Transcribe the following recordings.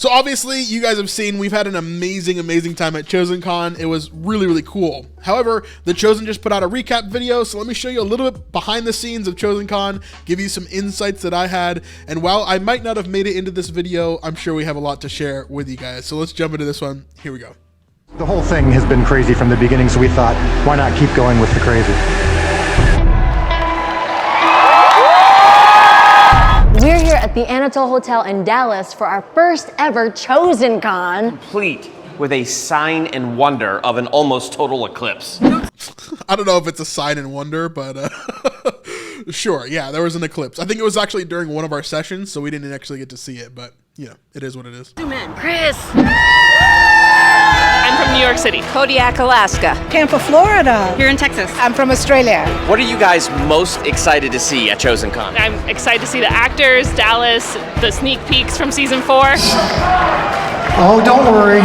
So obviously, you guys have seen we've had an amazing time at ChosenCon. It was really cool. However, the Chosen just put out a recap video, so let me show you a little bit behind the scenes of ChosenCon, give you some insights that I had, and while I might not have made it into this video, I'm sure we have a lot to share with you guys. So let's jump into this one. Here we go. The whole thing has been crazy from the beginning, so we thought, why not keep going with the crazy? We're here at the Anatole Hotel in Dallas for our first ever ChosenCon. Complete with a sign and wonder of an almost total eclipse. I don't know if it's a sign and wonder, but sure, yeah, there was an eclipse. I think it was actually during one of our sessions, so we didn't actually get to see it, but you know, it is what it is. Zoom in. Chris! I'm from New York City. Kodiak, Alaska. Tampa, Florida. Here in Texas. I'm from Australia. What are you guys most excited to see at ChosenCon? I'm excited to see the actors, Dallas, the sneak peeks from season 4. Oh, don't worry.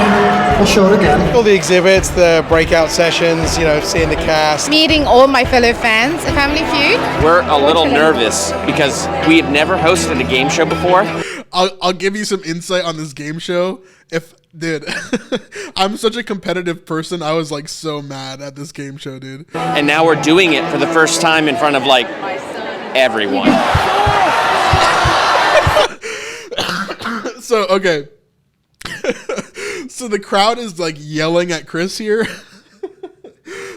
We'll show it again. All the exhibits, the breakout sessions, you know, seeing the cast. Meeting all my fellow fans at Family Feud. We're a little nervous because we have never hosted a game show before. I'll give you some insight on this game show. Dude, I'm such a competitive person. I was like so mad at this game show, dude. And now we're doing it for the first time in front of like everyone. So, okay. So the crowd is like yelling at Chris here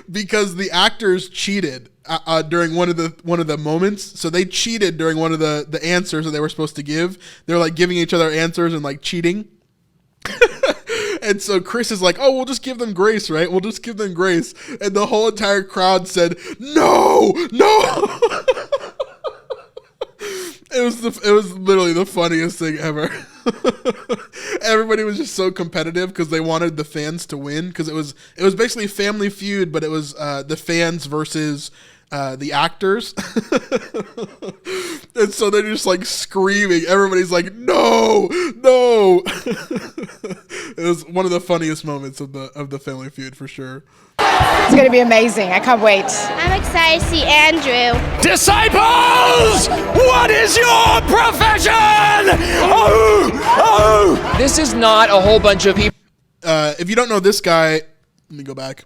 because the actors cheated during one of the moments. So they cheated during one of the answers that they were supposed to give. They're like giving each other answers and like cheating. And so Chris is like, oh, we'll just give them grace, right? We'll just give them grace. And the whole entire crowd said, no. It was literally the funniest thing ever. Everybody was just so competitive because they wanted the fans to win, because it was basically Family Feud, but it was the fans versus the actors. And so they're just like screaming. Everybody's like, no. It was one of the funniest moments of the Family Feud for sure. It's going to be amazing. I can't wait. I'm excited to see Andrew. Disciples, what is your profession? This is not a whole bunch of people. If you don't know this guy, let me go back.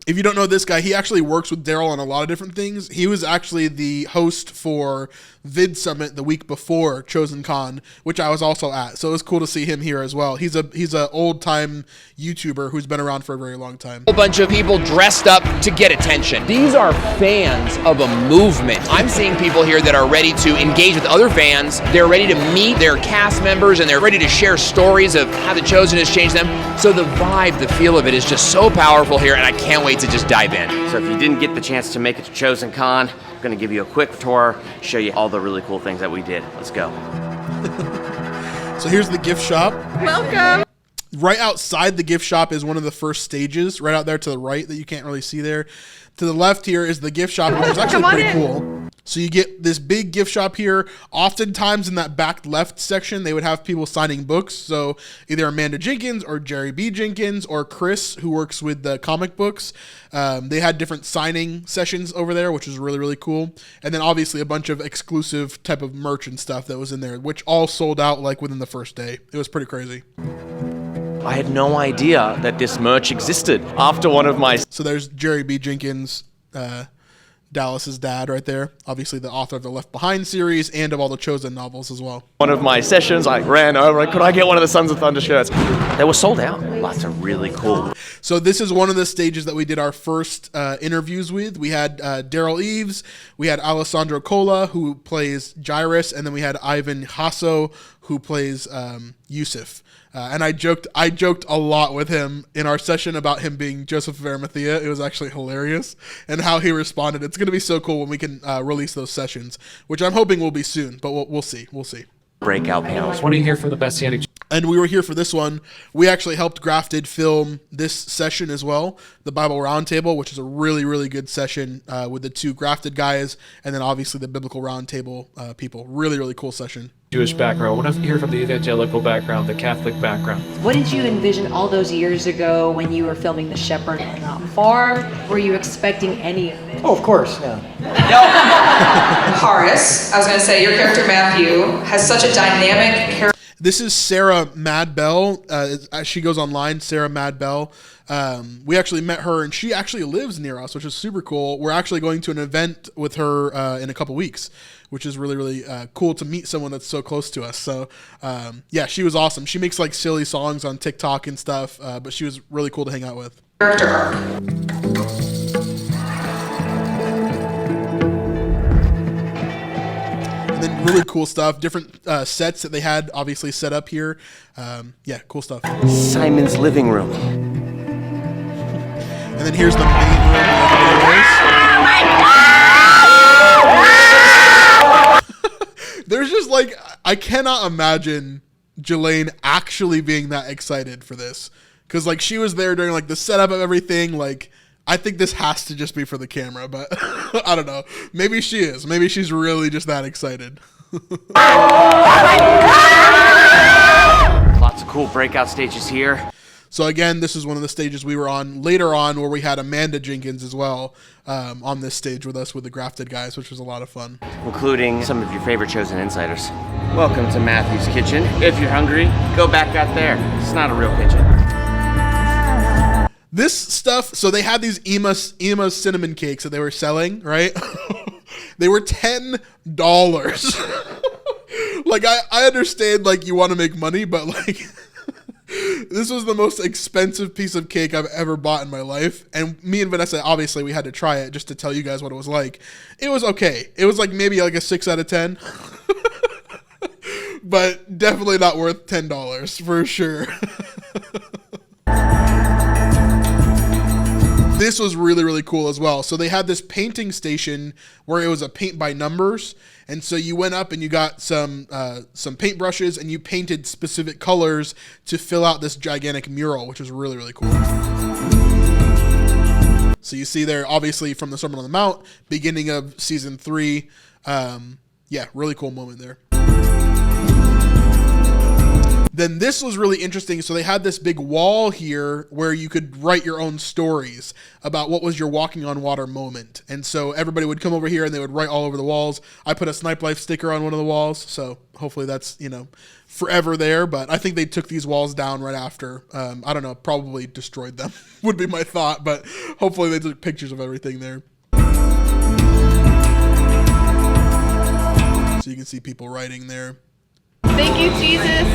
If you don't know this guy, he actually works with Daryl on a lot of different things. He was actually the host for Vid Summit the week before ChosenCon, which I was also at. So it was cool to see him here as well. He's a old time YouTuber who's been around for a very long time. A bunch of people dressed up to get attention. These are fans of a movement. I'm seeing people here that are ready to engage with other fans. They're ready to meet their cast members, and they're ready to share stories of how the Chosen has changed them. So the vibe, the feel of it is just so powerful here, and I can't wait to just dive in. So if you didn't get the chance to make it to ChosenCon, I'm going to give you a quick tour, show you all the really cool things that we did. Let's go. So here's the gift shop. Welcome. Right outside the gift shop is one of the first stages, right out there to the right that you can't really see there. To the left here is the gift shop, which is actually pretty cool. So you get this big gift shop here. Oftentimes in that back left section, they would have people signing books. So either Amanda Jenkins or Jerry B. Jenkins or Chris, who works with the comic books. They had different signing sessions over there, which was really cool. And then obviously a bunch of exclusive type of merch and stuff that was in there, which all sold out like within the first day. It was pretty crazy. I had no idea that this merch existed after one of my... So there's Jerry B. Jenkins, Dallas's dad right there. Obviously the author of the Left Behind series and of all the Chosen novels as well. One of my sessions, I ran over, could I get one of the Sons of Thunder shirts? They were sold out. Lots of really cool. So this is one of the stages that we did our first interviews with. We had Daryl Eves, we had Alessandro Cola, who plays Jairus, and then we had Ivan Hasso, who plays Yusuf. And I joked a lot with him in our session about him being Joseph of Arimathea. It was actually hilarious, and how he responded. It's going to be so cool when we can release those sessions, which I'm hoping will be soon, but we'll see. Breakout panels. What are you here for the Best Yannick? And we were here for this one. We actually helped Grafted film this session as well, the Bible Roundtable, which is a really good session with the two Grafted guys, and then obviously the Biblical Roundtable people. Really cool session. Jewish background. What if you hear from the evangelical background, the Catholic background? What did you envision all those years ago when you were filming The Shepherd Not Far? Were you expecting any of it? Oh, of course, yeah. Horace, I was going to say, your character Matthew has such a dynamic character. This is Sarah Madbell. She goes online, Sarah Madbell. We actually met her, and she actually lives near us, which is super cool. We're actually going to an event with her in a couple weeks, which is really, really cool to meet someone that's so close to us. So, yeah, she was awesome. She makes like silly songs on TikTok and stuff, but she was really cool to hang out with. Character arc. And then really cool stuff, different sets that they had obviously set up here. Yeah, cool stuff. Simon's living room. And then here's the main room. There's just like, I cannot imagine Jelaine actually being that excited for this. Because like she was there during like the setup of everything. Like I think this has to just be for the camera, but I don't know. Maybe she is. Maybe she's really just that excited. Lots of cool breakout stages here. So again, this is one of the stages we were on later on where we had Amanda Jenkins as well on this stage with us with the Grafted guys, which was a lot of fun. Including some of your favorite Chosen insiders. Welcome to Matthew's Kitchen. If you're hungry, go back out there. It's not a real kitchen. This stuff, so they had these Ema cinnamon cakes that they were selling, right? They were $10. Like, I understand, like, you want to make money, but, like, this was the most expensive piece of cake I've ever bought in my life. And me and Vanessa, obviously, we had to try it just to tell you guys what it was like. It was okay. It was, like, maybe, like, a 6 out of 10. But definitely not worth $10, for sure. This was really, really cool as well. So they had this painting station where it was a paint by numbers. And so you went up and you got some paint brushes and you painted specific colors to fill out this gigantic mural, which was really, really cool. So you see there, obviously from the Sermon on the Mount, beginning of season 3. Yeah, really cool moment there. Then this was really interesting. So they had this big wall here where you could write your own stories about what was your walking on water moment. And so everybody would come over here and they would write all over the walls. I put a Snipe Life sticker on one of the walls. So hopefully that's, you know, forever there. But I think they took these walls down right after. I don't know, probably destroyed them would be my thought. But hopefully they took pictures of everything there. So you can see people writing there. Thank you, Jesus.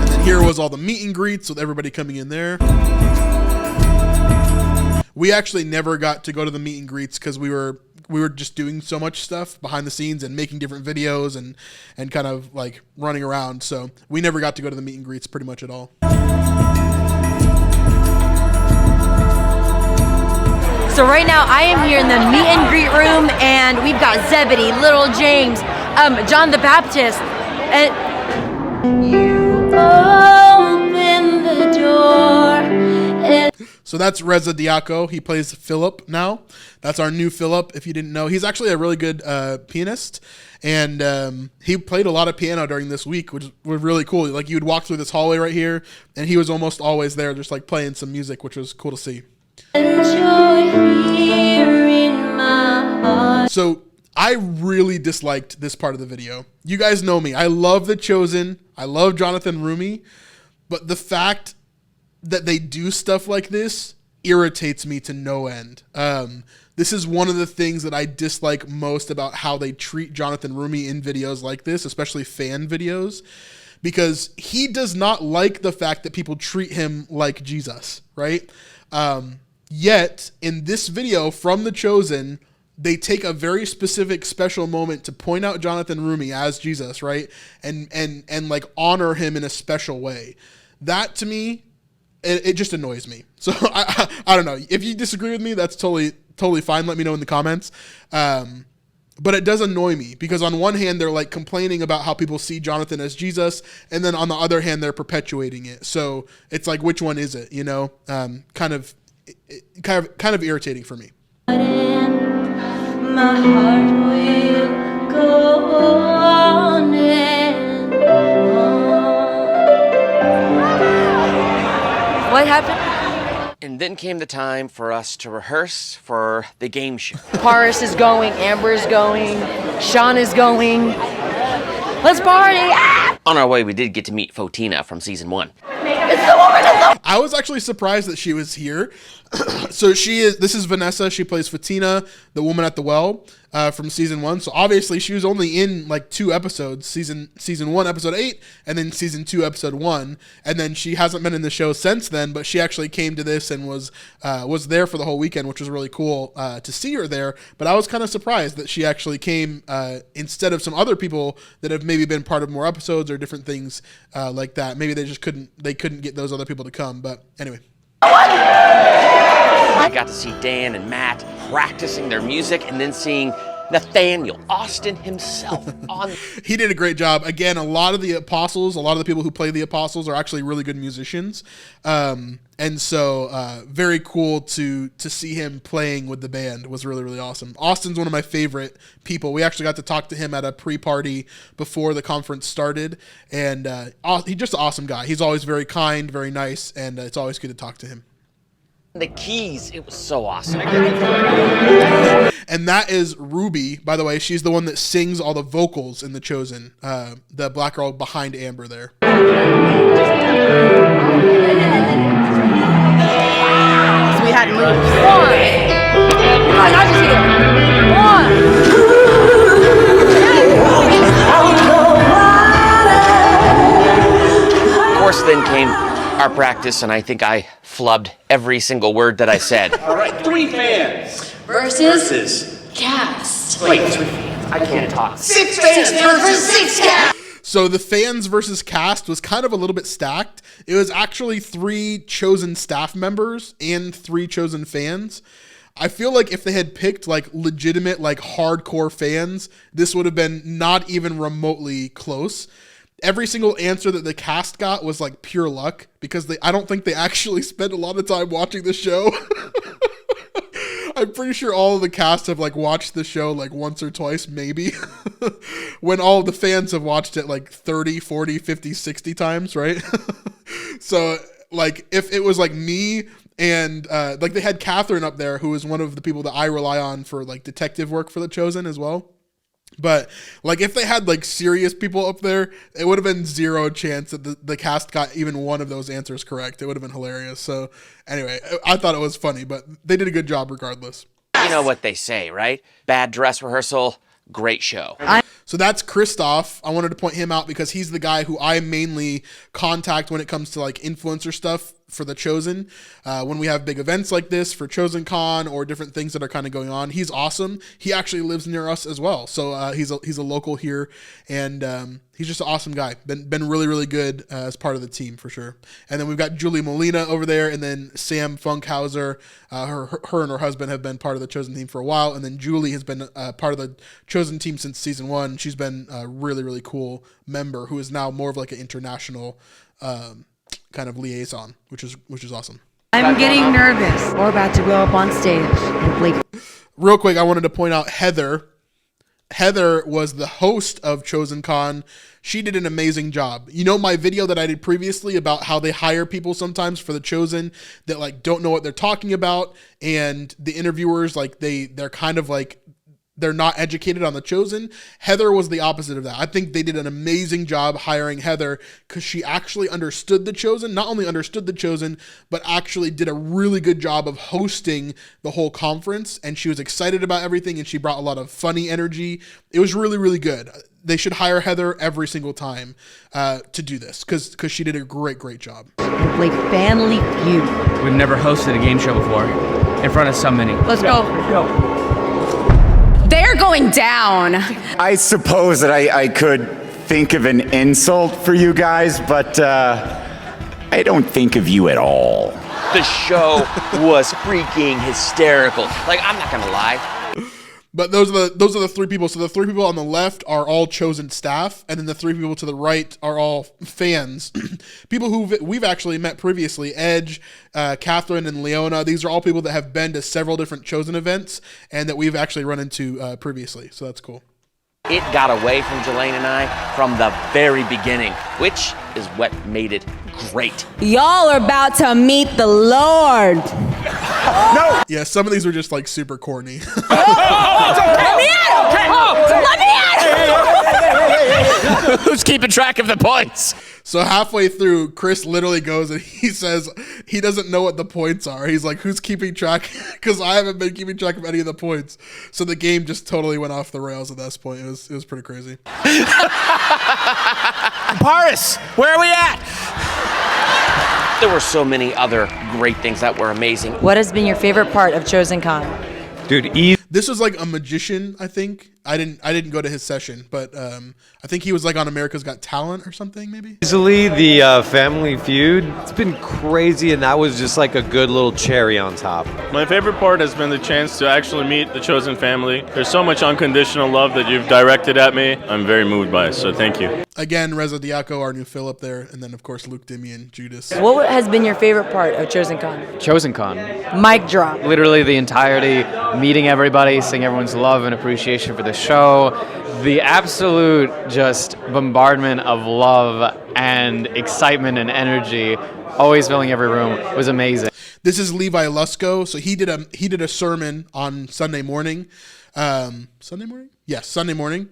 And then here was all the meet and greets with everybody coming in there. We actually never got to go to the meet and greets because we were just doing so much stuff behind the scenes and making different videos and kind of like running around. So we never got to go to the meet and greets pretty much at all. So right now I am here in the meet and greet room and we've got Zebedee, Little James, John the Baptist, and you open the door. So that's Reza Diaco. He plays Philip now. That's our new Philip, if you didn't know. He's actually a really good pianist. And he played a lot of piano during this week, which was really cool. Like you would walk through this hallway right here, and he was almost always there just like playing some music, which was cool to see. So I really disliked this part of the video. You guys know me. I love The Chosen. I love Jonathan Rumi. But the fact that they do stuff like this irritates me to no end. This is one of the things that I dislike most about how they treat Jonathan Rumi in videos like this, especially fan videos, because he does not like the fact that people treat him like Jesus, right? Yet in this video from The Chosen, they take a very specific special moment to point out Jonathan Rumi as Jesus, right? And like honor him in a special way. That to me, it just annoys me. So I don't know. If you disagree with me, that's totally fine. Let me know in the comments. But it does annoy me because on one hand, they're like complaining about how people see Jonathan as Jesus. And then on the other hand, they're perpetuating it. So it's like, which one is it? You know, kind of irritating for me. My heart will go on and on. What happened? And then came the time for us to rehearse for the game show. Paris is going, Amber is going, Sean is going, Let's party. Ah! On our way, we did get to meet Fotina from season 1. I was actually surprised that she was here. So this is Vanessa. She plays Fatina, the woman at the well, from season 1. So obviously she was only in like 2 episodes, season 1, episode 8, and then season 2, episode 1. And then she hasn't been in the show since then, but she actually came to this and was there for the whole weekend, which was really cool to see her there. But I was kind of surprised that she actually came instead of some other people that have maybe been part of more episodes or different things like that. Maybe they just couldn't get those other people to come. But anyway. I got to see Dan and Matt practicing their music and then seeing Nathaniel Austin himself on. He did a great job. Again, a lot of the apostles, a lot of the people who play the apostles are actually really good musicians. And so very cool to see him playing with the band was really, really awesome. Austin's one of my favorite people. We actually got to talk to him at a pre-party before the conference started. And he's just an awesome guy. He's always very kind, very nice, and it's always good to talk to him. The keys, it was so awesome. And that is Ruby, by the way. She's the one that sings all the vocals in The Chosen, the black girl behind Amber there. So we had to move. 1. I just hit 1. Of course, then came our practice, and I think I flubbed every single word that I said. All right, 3 fans versus cast. Wait, 3 fans. I can't talk. 6 fans versus 6 cast. So the fans versus cast was kind of a little bit stacked. It was actually 3 Chosen staff members and 3 Chosen fans. I feel like if they had picked like legitimate, like hardcore fans, this would have been not even remotely close. Every single answer that the cast got was like pure luck because I don't think they actually spent a lot of time watching the show. I'm pretty sure all of the cast have like watched the show like once or twice, maybe. When all of the fans have watched it like 30, 40, 50, 60 times, right? So like if it was like me and like they had Catherine up there, who is one of the people that I rely on for like detective work for The Chosen as well. But like if they had like serious people up there, it would have been 0 chance that the cast got even one of those answers correct. It would have been hilarious. So anyway, I thought it was funny, but they did a good job regardless. You know what they say, right? Bad dress rehearsal, great show. So that's Christoph. I wanted to point him out because he's the guy who I mainly contact when it comes to like influencer stuff for The Chosen. When we have big events like this for ChosenCon or different things that are kind of going on, he's awesome. He actually lives near us as well. So he's a local here, and he's just an awesome guy. Been really, really good as part of the team for sure. And then we've got Julie Molina over there, and then Sam Funkhauser. Her and her husband have been part of the Chosen team for a while, and then Julie has been part of the Chosen team since season 1. She's been a really, really cool member who is now more of like an international kind of liaison, which is awesome. I'm getting nervous. We're about to go up on stage and play. Real quick, I wanted to point out Heather. Heather was the host of ChosenCon. She did an amazing job. You know my video that I did previously about how they hire people sometimes for The Chosen that like don't know what they're talking about, and the interviewers like they're kind of like they're not educated on The Chosen. Heather was the opposite of that. I think they did an amazing job hiring Heather because she actually understood The Chosen, not only understood The Chosen, but actually did a really good job of hosting the whole conference. And she was excited about everything, and she brought a lot of funny energy. It was really, really good. They should hire Heather every single time to do this because she did a great, great job. Play Family Feud. We've never hosted a game show before in front of so many. Let's go. They're going down. I suppose that I could think of an insult for you guys, but I don't think of you at all. The show was freaking hysterical. Like, I'm not gonna lie. But those are the 3 people. So the 3 people on the left are all Chosen staff, and then the 3 people to the right are all fans. People who we've actually met previously: Edge, Catherine, and Leona. These are all people that have been to several different Chosen events and that we've actually run into previously. So that's cool. It got away from Jelaine and I from the very beginning, which is what made it great. Y'all are about to meet the Lord. No! Yeah, some of these were just like super corny. Let me at him! Let me at him! Who's keeping track of the points? So halfway through, Chris literally goes and he says he doesn't know what the points are. He's like, who's keeping track? Because I haven't been keeping track of any of the points. So the game just totally went off the rails at this point. It was pretty crazy. Paris, where are we at? There were so many other great things that were amazing. What has been your favorite part of ChosenCon? Dude, this was like a magician, I think. I didn't go to his session, but I think he was like on America's Got Talent or something, maybe. easily the Family Feud. It's been crazy, and that was just like a good little cherry on top. My favorite part has been the chance to actually meet the Chosen family. There's so much unconditional love that you've directed at me. I'm very moved by it, so thank you. Again, Reza Diaco, our new Philip there, and then of course Luke Dimian, Judas. What has been your favorite part of ChosenCon? ChosenCon. Mic drop. Literally the entirety, meeting everybody, seeing everyone's love and appreciation for the show. The absolute just bombardment of love and excitement and energy, always filling every room, was amazing. This is Levi Lusko. So he did a sermon on Sunday morning. Sunday morning? Yes, Sunday morning.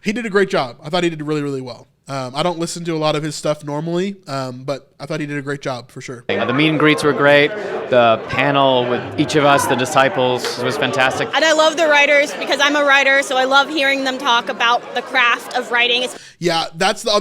He did a great job. I thought he did really, really well. I don't listen to a lot of his stuff normally, but I thought he did a great job for sure. The meet and greets were great. The panel with each of us, the disciples, was fantastic. And I love the writers because I'm a writer, so I love hearing them talk about the craft of writing. Yeah, that's the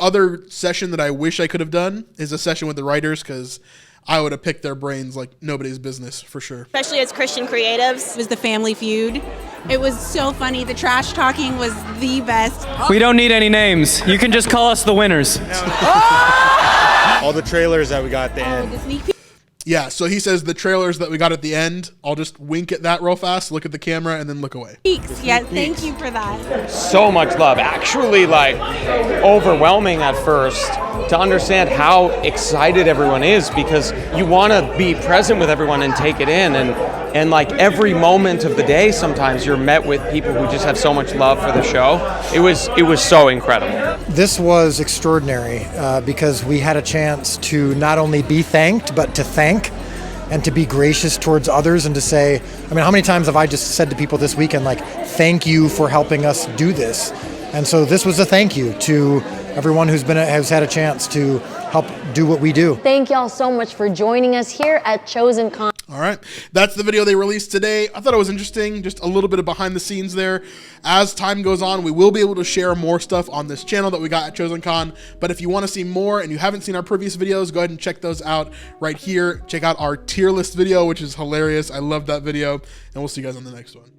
other session that I wish I could have done is a session with the writers, because I would have picked their brains like nobody's business for sure. Especially as Christian creatives. It was the Family Feud. It was so funny. The trash talking was the best. We don't need any names. You can just call us the winners. All the trailers that we got at the end. The sneak peek. Yeah, so he says the trailers that we got at the end, I'll just wink at that real fast, look at the camera, and then look away. Yeah, thank you for that. So much love. Actually, like, overwhelming at first to understand how excited everyone is, because you want to be present with everyone and take it in. And like every moment of the day, sometimes you're met with people who just have so much love for the show. It was so incredible. This was extraordinary because we had a chance to not only be thanked, but to thank and to be gracious towards others, and to say, I mean, how many times have I just said to people this weekend, like, thank you for helping us do this? And so this was a thank you to everyone has had a chance to help do what we do. Thank y'all so much for joining us here at ChosenCon. All right, that's the video they released today. I thought it was interesting, just a little bit of behind the scenes there. As time goes on, we will be able to share more stuff on this channel that we got at ChosenCon, but if you want to see more and you haven't seen our previous videos, go ahead and check those out right here. Check out our tier list video, which is hilarious. I love that video, and we'll see you guys on the next one.